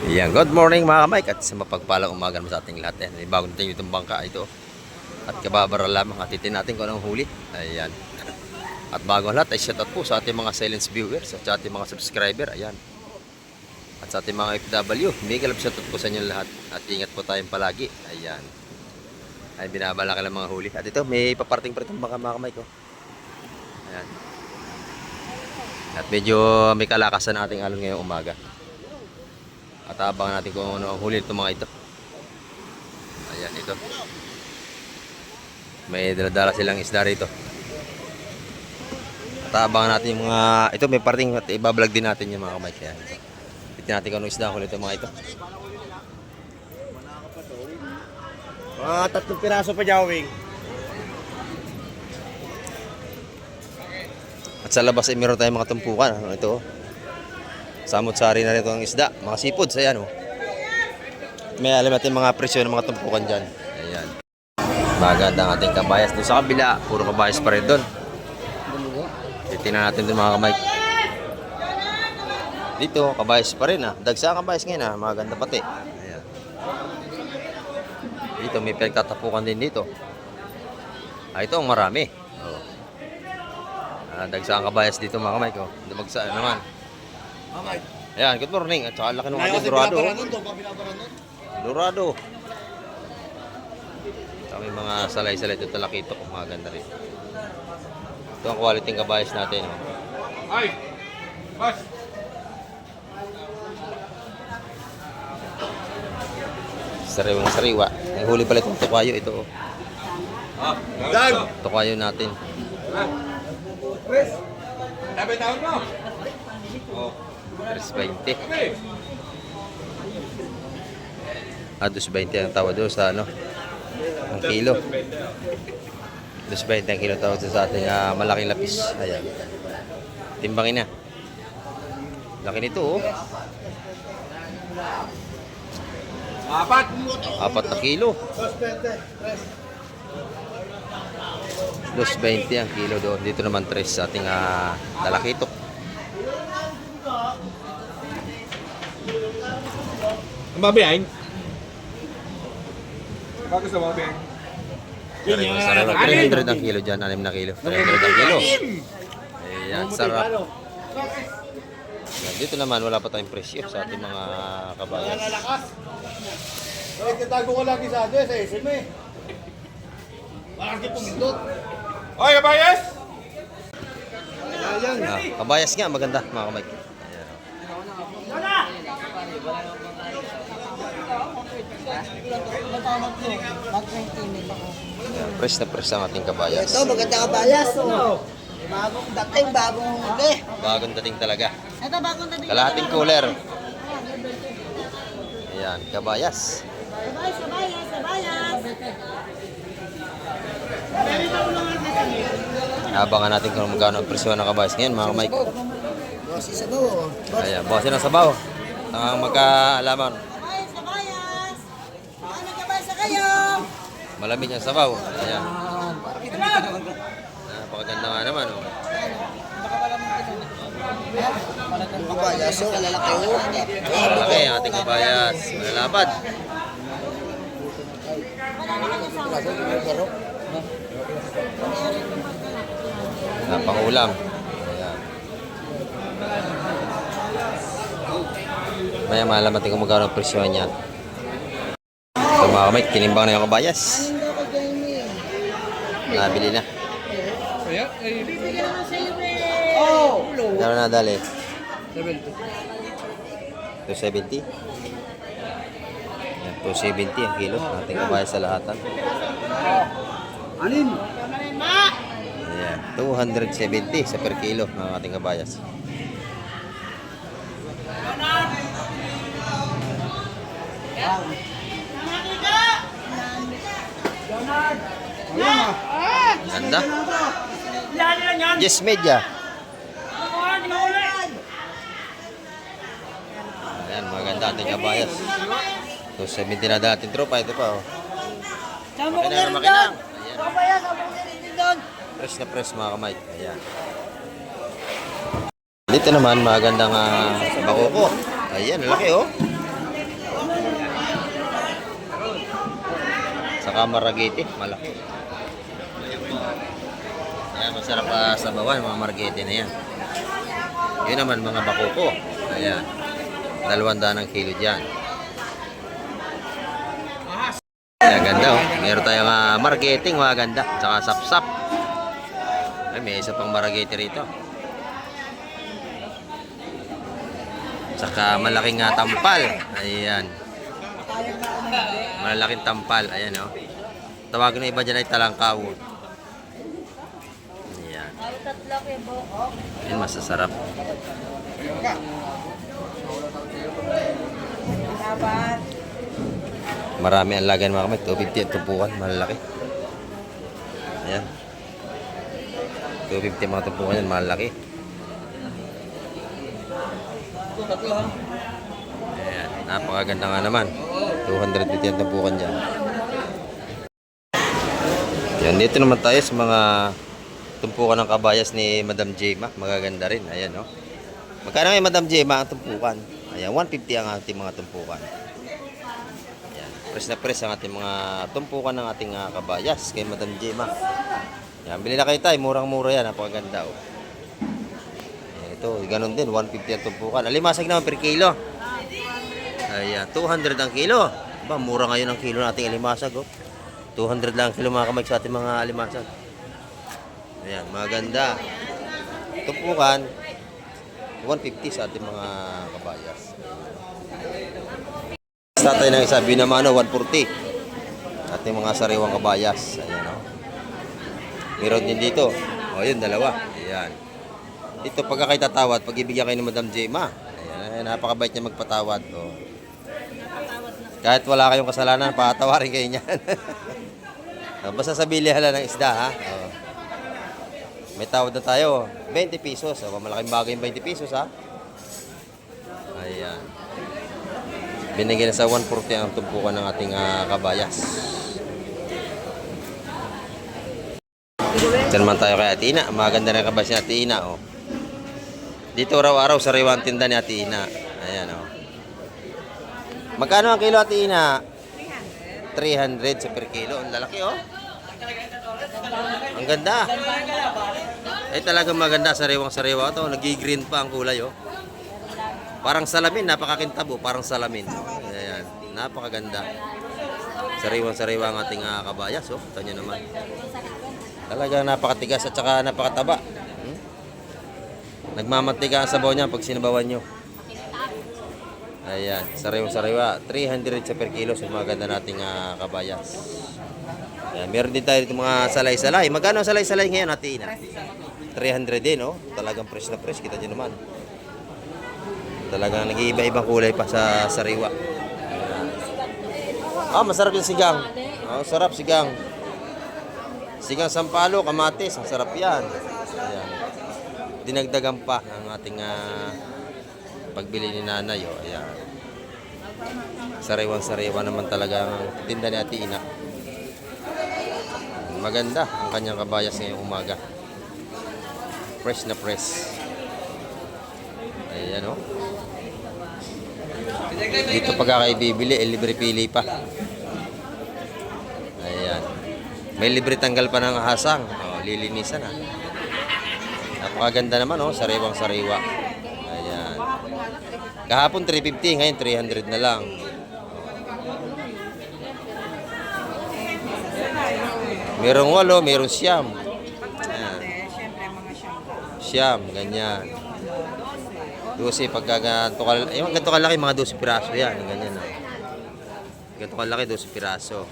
Yan, good morning mga kamay at sa mapagpalang umaga naman sa ating lahat. May bagong natin itong bangka ito. At kababara lamang atitin natin kung anong huli. Ayan. At bago lahat ay shoutout po sa ating mga silence viewers at sa ating mga subscriber. Ayan. At sa ating mga FW. May kalab shoutout po sa inyo lahat. At ingat po tayong palagi. Ayan. Ay binabala ka lang mga huli. At ito may paparting pa rin itong bangka mga kamay ko. Ayan. At medyo may kalakasan na ating alon ngayong umaga. At abangan natin kung ano ang huli itong mga ito. Ayan, ito. May daladala silang isda rito. At abangan natin yung mga... Ito may parting at ibablog din natin yung mga kamay. Ayan. Tignan natin kung anong isda ang huli itong mga ito. Mga 3 piraso pa jawing. At sa labas ay meron tayong mga tumpukan. Ano ito? Samot-sari na rito ang isda. Mga seafoods, ayan oh. May alam natin mga presyo ng mga tumpukan dyan. Ayan. Maganda ang ating kabayas. Doon sa kabila, puro kabayas pa rin doon. Titingnan natin doon mga kamay. Dito, kabayas pa rin ah. Dagsa ang kabayas ngayon ah. Maganda pati. Ayan. Dito, may pinagtatapukan din dito. Ah, ito ang marami. Oh. Dagsa ang kabayas dito mga kamay ko. Dumagsa naman. Ayan, good morning. At saka laki ng ating Dorado. Dorado. Kami mga salay-salay ito talakito kung maganda rin. Ito ang quality ng kabayas natin. Oh. Ay! Bas! Sariwang sariwa. May huli pala itong tukwayo. Ito. Oh. Tukwayo natin. Sabi taon mo? Oh. 3.20. 2.20 ang tawad doon sa ano? Ang kilo. 2.20 ang kilo tawad sa ating malaking lapis. Ayan. Timbangin na. Laki nito oh. 4 na kilo. 2.20 ang kilo doon. Dito naman 3 sa ating talakitok. Ang babiyain? Bakit sa babiyain? 300 ang kilo dyan. 6 na kilo. 300 ang kilo. Ayan, sarap. Ayan, dito naman wala pa tayong presyo sa ating mga kabayas. Ay, tatago ko lagi sa atin, sa SM eh. Malaki pumindot. Oy, kabayas! Kabayas nga, maganda mga kamay. Ayan, press na press ang ating kabayas. Ito, maganda ka bayas. Oh. Bagong dating, bagong huli. Bagong dating talaga. Ito, bagong dating. Kalahating cooler. Ayan, kabayas. Sabayas, sabayas, sabayas. Abangan natin kung magkano ang presyo ng kabayas ngayon mga kamay. Boss, isa daw. Ayan, bawasin ang sabaw. Ang magkaalaman. Sabayas, sabayas. Ano ka ba sa kayo? Malamig ang sabaw. Ayan. Napakaganda nga naman. Oh. Kabayas, oh, kalalaki oh. Malaki ang ating kabayas. Malalapad. Pangulam. Ayan. Maya malaman natin kung magkano ang presyo niya. Ito mga kamay, tinimbang na yung kabayas. Nabili na. Oh! Dalo na dali. 270. Yan, 270 ang kilo. Ating kabayas sa lahatan. Anin? Ayan, 270 sa per kilo ng ating kabayas. Ganda. Yes, media. Ayan, maganda ating kabayas. 270 na dating tropa. Ito pa oh. Makinang, makinang. Ayan. Kabayas, abong nilinin doon. Press na press mga kamay. Ayan. Dito naman magandang bakoko. Ayan, laki oh. Tsaka maragete, malaki. Ayan, masarap sa bawan, mga maragete na yan. Yun naman, mga bakuko. Ayan. 200 ang kilo dyan. Ayan, ganda oh. Meron tayong marketing, mga ganda. Tsaka sapsap. Ay, may isa pang maragete rito. Tsaka malaking tampal. Ayan. Malaking tampal. Ayan oh. Tawagin ng iba dyan ay talangkaw. Ayan. Ayan, masasarap. Marami ang lagyan mga kamay. 250 at tumpukan. Malalaki. Ayan. 250 mga tumpukan yan. Malalaki. Ayan. Napakaganda nga naman. 250 ang tumpukan dyan. Yan. Dito naman tayo sa mga tumpukan ng kabayas ni Madam Jema. Magaganda rin. Ayan o. Magkano ngayon Madam Jema ang tumpukan? Ayan. 150 ang ating mga tumpukan. Press na press ang ating mga tumpukan ng ating kabayas kay Madam Jema. Yan, bili na kayo tayo, murang-mura yan, napakaganda oh. Yan, ito, ganun din, 150 ang tumpukan. Alimasag naman per kilo. Ayan, 200 ang kilo. Ba, mura ngayon ang kilo nating alimasag oh. 200 lang ang kilo mga kamay sa ating mga alimasag. Ayan, maganda. Tumpukan, 150 sa ating mga kabayas. Tatay ng isa, binamano, 140. Ating mga sariwang kabayas. Ayan, o. Meron din dito. O, yun, dalawa. Ayan. Dito, pagka kayo tatawad, pag-ibigyan kayo ni Madam Jema. Ayan, napakabait niya magpatawad. O. Kahit wala kayong kasalanan, patawarin kayo niyan. Basta sa bilihan ng isda, ha? O. May tawad na tayo. 20 pesos. O, malaking bagay yung 20 pesos, ha? Ayan. Binigyan na sa 140 ang tumpukan ng ating kabayas. Ito naman tayo kay Ate Ina. Maganda na kabayas ni Ate Ina. Oh. Dito araw-araw sariwang tinda ni Ate Ina. Ayan oh. Magkano ang kilo Ate Ina? 300 sa per kilo. Ang lalaki oh. Ang ganda. Ay talagang maganda. Sariwang-sariwa ito. Nag-green pa ang kulay oh. Parang salamin, napakakintabo, parang salamin. Ayan, napakaganda. Sariwang-sariwa ang ating kabayas, oh. Ito nyo naman. Talagang napakatigas at saka napakataba. Nagmamantiga ang sabaw niya pag sinabawan nyo. Ayan, sariwang-sariwa. 300 sa per kilo sa mga ganda nating kabayas. Ayan, meron din tayo dito mga salay-salay. Magkano salay-salay ngayon natin? 300 din, oh. Talagang fresh na fresh, kita nyo naman. Talagang nag-iiba-ibang kulay pa sa sariwa. Masarap yung sigang. Sarap sigang. Sigang sampalo, kamatis. Ang sarap yan. Ayan. Dinagdagan pa ang ating pagbili ni nanay. Oh. Ayan. Sariwang-sariwa naman talaga ang tinda ni Ate Ina. Maganda ang kanyang kabayas ngayong umaga. Fresh na fresh. Ayan o. Dito pagka kayo bibili, libre pili pa. Ayan. May libre tanggal pa ng hasang. O, lilinisan ha. Napakaganda naman o, sariwang-sariwa. Ayan. Kahapon 350, ngayon 300 na lang. Merong 8, merong 9. Ayan. Siyam, ganyan. 12 pagka ganito kalaki, mga 12 piraso yan. Ganyan na. Ganito kalaki, 12 piraso.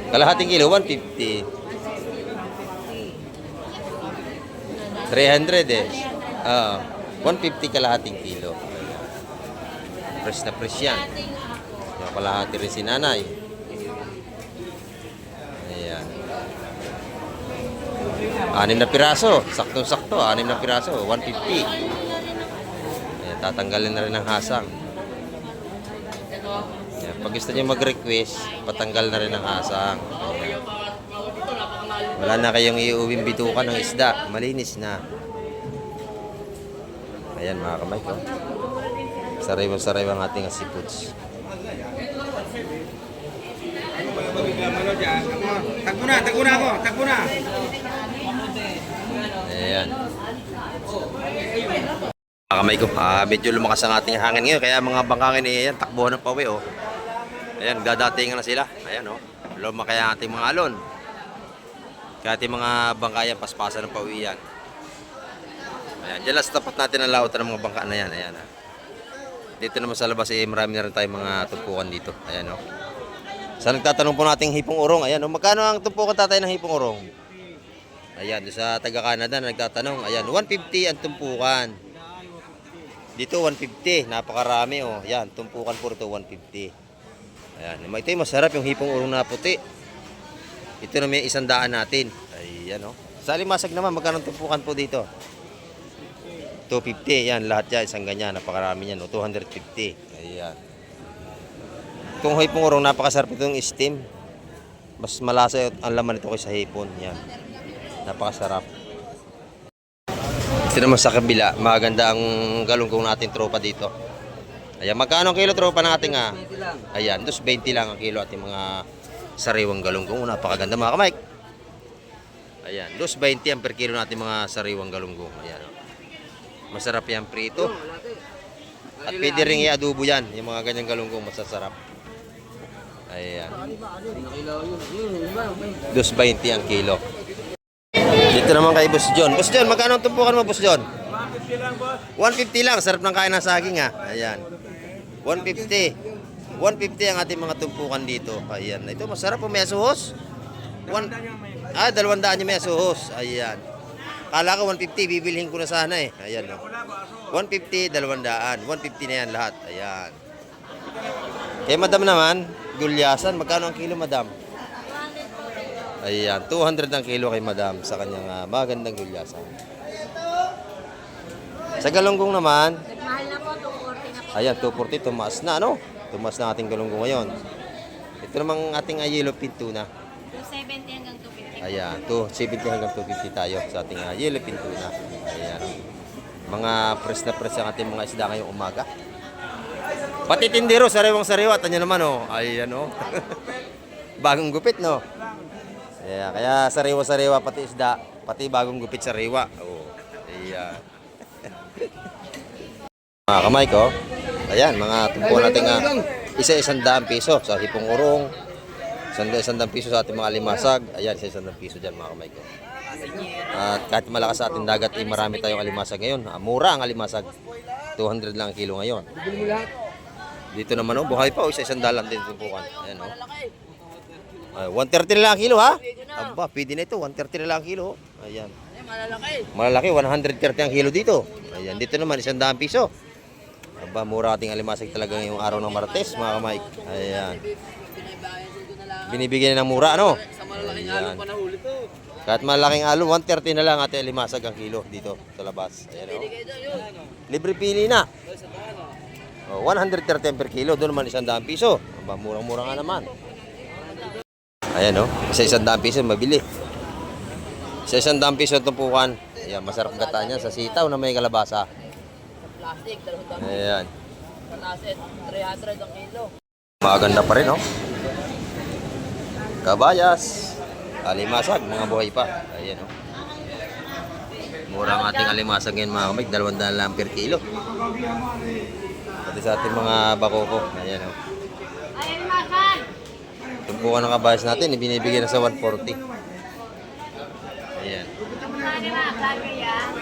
Kalahating kilo, 150. 300 eh. 150 kalahating kilo. Fresh na fresh yan. Yung kalahati rin si nanay. Ayan. 6 na piraso. Saktong-sakto. 6 na piraso. 150. Ayan, tatanggalin na rin ang hasang. Ayan, pag gusto nyo mag-request, patanggal na rin ang hasang. Ayan. Wala na kayong iuwing bitukan ng isda. Malinis na. Ayan mga kamay ko. Sariwa-sariwa ang ating seafoods. Tagpo na ako. Tagpo na. Ayan. Kamay ko, medyo lumakas ang ating hangin ngayon. Kaya mga bangkangin ayan, takbuhan ng pawi, oh. Ayan, dadatingan na sila. Ayan, oh. Lumaki ang ating mga alon. Kaya ating mga bangkayan, paspasan ng pawi yan. Ayan, dyan lang sa tapat natin ang lautan ng mga bangka na yan. Ayan, ah. Dito naman sa labas, marami na rin tayong mga tumpukan dito. Ayan, oh. Sa nagtatanong po nating hipong urong, ayan, oh. Magkano ang tumpukan tatay ng hipong urong? Ayan, doon sa taga-Canada na nagtatanong. Ayan, 150 ang tumpukan. Dito 150, napakarami, oh. Ayan, tumpukan po ito 150. Ayan, ito yung masarap yung hipong urong na puti. Ito na may 100 natin. Ayan, oh. Sa Alimasag naman, magkano ang tumpukan po dito? 250, yan, lahat yan, isang ganyan, napakarami yan, no? 250, ayan. Itong hipong urong, napakasarap itong steam. Mas malasa ang laman ito kaysa hipon, yan. Napakasarap. Ito naman sa kabila, maganda ang galunggong natin tropa dito. Ayan, magkano ang kilo tropa ng ating Ayan, 220 lang ang kilo ating mga sariwang galunggong. Napakaganda mga kamay. Ayan, 220 ang per kilo natin mga sariwang galunggong. Ayan, oh. Masarap yan prito. At pwede rin i-adobo yan. Yung mga ganyang galunggong masasarap. Ayan. 220 ang kilo. Dito naman kay Boss John. Boss John, magkano ang tumpukan mo, Boss John? 150 lang, boss. 150 lang. Sarap ng kain ng saging, ha. Ayan. 150. 150 ang ating mga tumpukan dito. Ayan. Ito, masarap po. May suhos. 200 yung may suhos. Ayan. Kala ko 150, bibilhin ko na sana eh. Ayan, no. 150, 200. 150 na yan lahat. Ayan. Kay madam naman, gulyasan. Magkano ang kilo, madam? Ayan, 200 ang kilo kay madam sa kanyang magandang gulyasan. Sa galunggong naman, Mahal na po, 240 na po. ayan, 240, tumaas na, ano? Tumaas na ating galunggong ngayon. Ito namang ating yellow pin tuna. 270 hanggang 250. Ayan, 270 hanggang 250 tayo sa ating yellow pin tuna. Ayan. Mga press na press ang ating mga isda ngayong umaga. Pati tindero, sariwang-sariwa. Tanyo naman, oh. Ayan, oh. Bagong gupit, no? Kaya sariwa-sariwa pati isda. Pati bagong gupit sariwa. Oh. Ayan. Mga kamay ko. Ayan, mga tumpo natin isa-100 piso sa hipong urong. 100 piso sa ating mga alimasag. Ayan, isa-100 piso dyan mga kamay ko. At kahit malakas sa ating dagat, marami tayong alimasag ngayon. Mura ang alimasag. 200 lang ang kilo ngayon. Dito naman, oh, buhay pa. Isa-100 lang din tumpukan. Ayan, oh. 130 na lang ang kilo, ha? Aba, pwede na ito. 130 na lang ang kilo. Ayan. Malalaki. 130 ang kilo dito. Ayan, dito naman 100 piso. Aba, mura ating alimasag talaga ngayong araw ng Martes, mga kamay. Ayan. Binibigyan ng mura, ano? Ayan. Kahit malaking alon, 130 na lang ating alimasag ang kilo dito sa labas. Ayan, oh. Libre pili na. 130 per kilo. Doon naman 100 piso. Aba, murang-mura nga naman. Ayan, oh. Isa 100 piso, mabili. Isa 100 piso ang tumpukan. Ayan, masarap gata niya sa sitaw na may kalabasa. Plastic, 200. Ayan. Panasit, 300 ang kilo. Maganda pa rin, oh. Kabayas. Alimasag, mga buhay pa. Ayan, oh. Mura ang ating alimasag ngayon, mga kamig. 200 lang per kilo. Pati sa ating mga bakoko. Ayan, oh. Ayun, makan! Tumpukan ng kabayas natin, ibinibigay na sa 140. Ayan.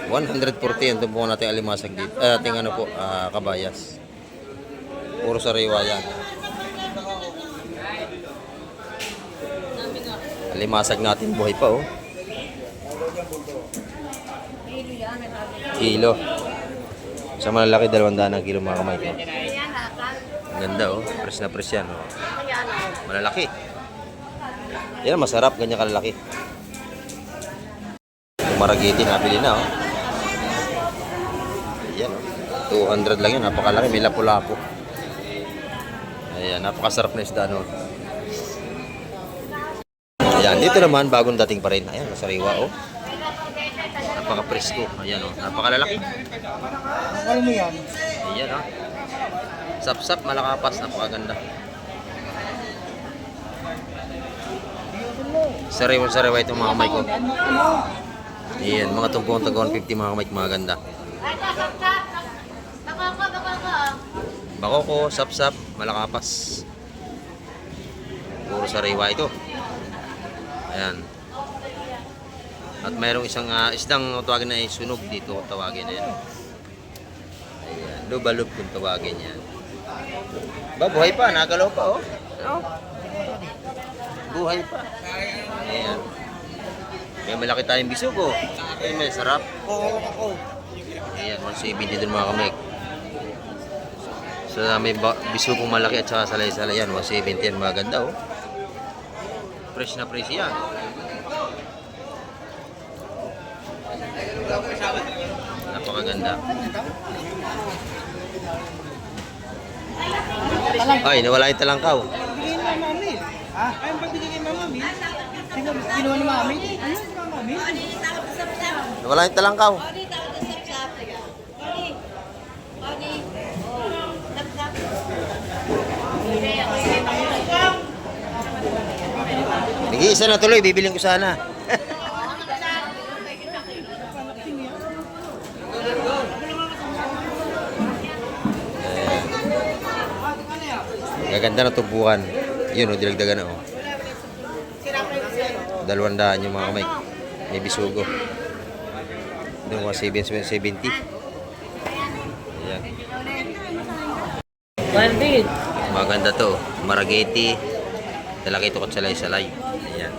140 ang tumpukan natin alimasag dito. Ating ano po, kabayas. Puro sariwa yan. Alimasag natin buhay pa, oh. Kilo. Sa malalaki, 200 ang kilo mga kamay ko. Ang ganda, oh. Press na press yan, oh. Malalaki. Yan, masarap. Ganyan kalalaki. Maragiti, nabili na, oh. Ayan, oh. 200 lang yun. Napakalaki. May lapu-lapu. Ayan, napakasarap na isda, no. Ayan, dito naman, bagong dating pa rin. Ayan, masariwa, oh. Napaka-presko. Ayan, oh. Napakalalaki. Ano mo yan? Ayan, oh. Sap-sap, malakapas. Napakaganda. Sariwa itong mga kamay ko. Ayan, mga tumpong taga 150 mga kamay, mga ganda. Ay, sap-sap. Bako. Bakoko, sap-sap, malakapas. Puro sariwa ito. Ayan. At mayroong isang isdang tawagin na ay sunog dito, tawagin na yan. Ayan, lubalub kung tawagin yan. Buhay pa, nagalaw pa oh. Oh. Buhay pa. Ayan. May malaki tayong bisog oh. Ay, may sarap. Ayan, 170 dun mga kamay. So may bisugong malaki at saka salay-salay yan, 170 yan, maganda oh. Fresh na fresh yan. Napakaganda. Ay, nawala yung talangkaw. Bigyan mo mami. Ha? Ayun ba bigyan mo mami? Kinuha ni mami? Ano ba mami? Nawala yung talangkaw. Nag-iisa na tuloy, bibiling ko sana. Gaganda na tubukan. Yun o, dilagdagan na o. 200 yung mga kamay. May bisugo. Doon ko 70. Ayan. Maganda to. Marageti. Talaki ito kot salay-salay. Ayan.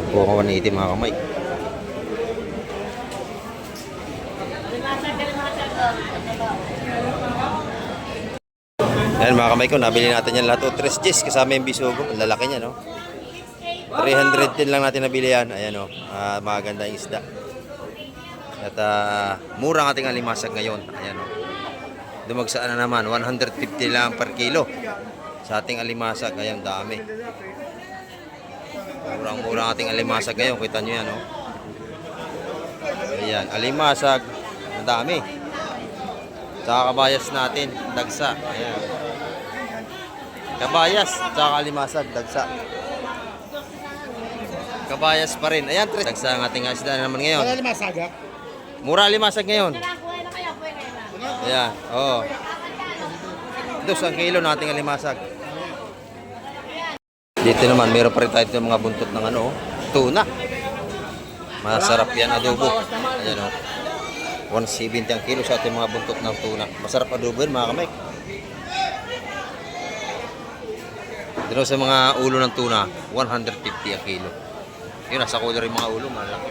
Tubukan ko na itim mga kamay. Ayan mga kamay ko, nabili natin yan lahat o 3 Gs kasama yung bisugo. Ang lalaki niya no. 310 lang natin nabili yan. Ayan o, maganda yung isda. At mura ang ating alimasag ngayon. Ayan o. Dumagsaan na naman, 150 lang per kilo sa ating alimasag. Ayan, dami. Murang-mura ang ating alimasag ngayon. Kita nyo yan o. Ayan, alimasag. Ang dami. Saka kabayas natin, dagsa. Ayan. Kabayas, saka alimasag, dagsa. Kabayas pa rin. Ayan, dagsa ang ating isda na naman ngayon. Wala naman saga. Mura alimasag ngayon. Ayan, oo. 2 kilo nating alimasag. Dito naman, meron pa rin tayo mga buntot ng ano, tuna. Masarap yan adobo. Ayan o. 170 ang kilo sa ating mga buntot ng tuna. Masarap adobo yun mga kamay. Dito sa mga ulo ng tuna, 150 ang kilo. Yun, nasa cooler yung mga ulo, malaki.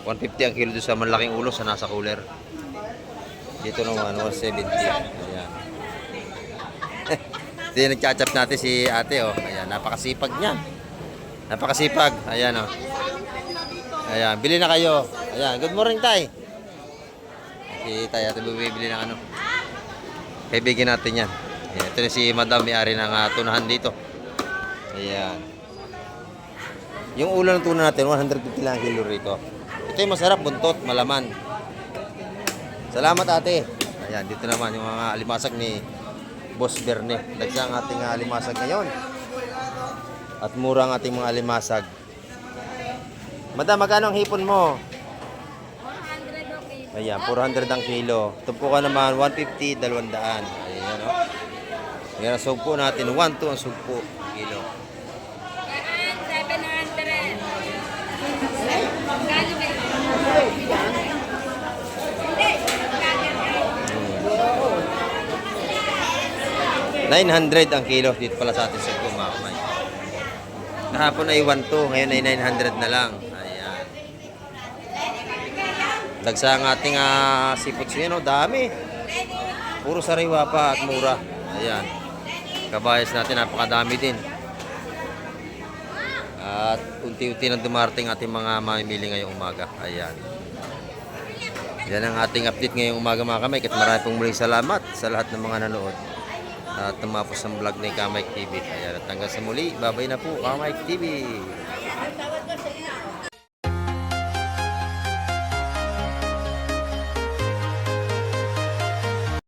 150 ang kilo doon sa malaking ulo sa nasa cooler. Dito naman, 170. Ayan. Dito nagchat-chat natin si ate, oh. Ayan, napakasipag niya. Napakasipag. Ayan, oh. Ayan, bili na kayo. Ayan, good morning, tay. Si tay, ate bibili ng ano. Kaibigan natin yan. Ayan, ito na si madam, may-ari ng tunahan dito. Ayan. Yung ulo ng tuna natin, 150 lang kilo rito. Ito yung masarap, buntot, malaman. Salamat ate. Ayan, dito naman yung mga alimasag ni Boss Berne. Dagsa ang ating alimasag ngayon. At mura ang ating mga alimasag. Madam, magkano ang hipon mo? 400 okay. Ayan, 400 ang kilo. Tumpukan naman, 150, 200. Ayan, o. Ayan, ang sugpo natin, 1-2 ang sugpo. Kilo. 900 ang kilo dito pala sa atin sa Kumamay. Kahapon ay 1-2, ngayon ay 900 na lang. Ayan. Dagsa ang ating seafoods ngayon, dami. Puro sariwa pa at mura. Ayan. Kabayas natin, napakadami din. At unti-unti nang dumarating ating mga mamimili ngayong umaga. Ayan. Yan ang ating update ngayong umaga mga kamay. At marami pong muling salamat sa lahat ng mga nanood. At tumapos ang vlog ni Kamay TV. Ayan, at hanggang sa muli, babay na po Kamay TV.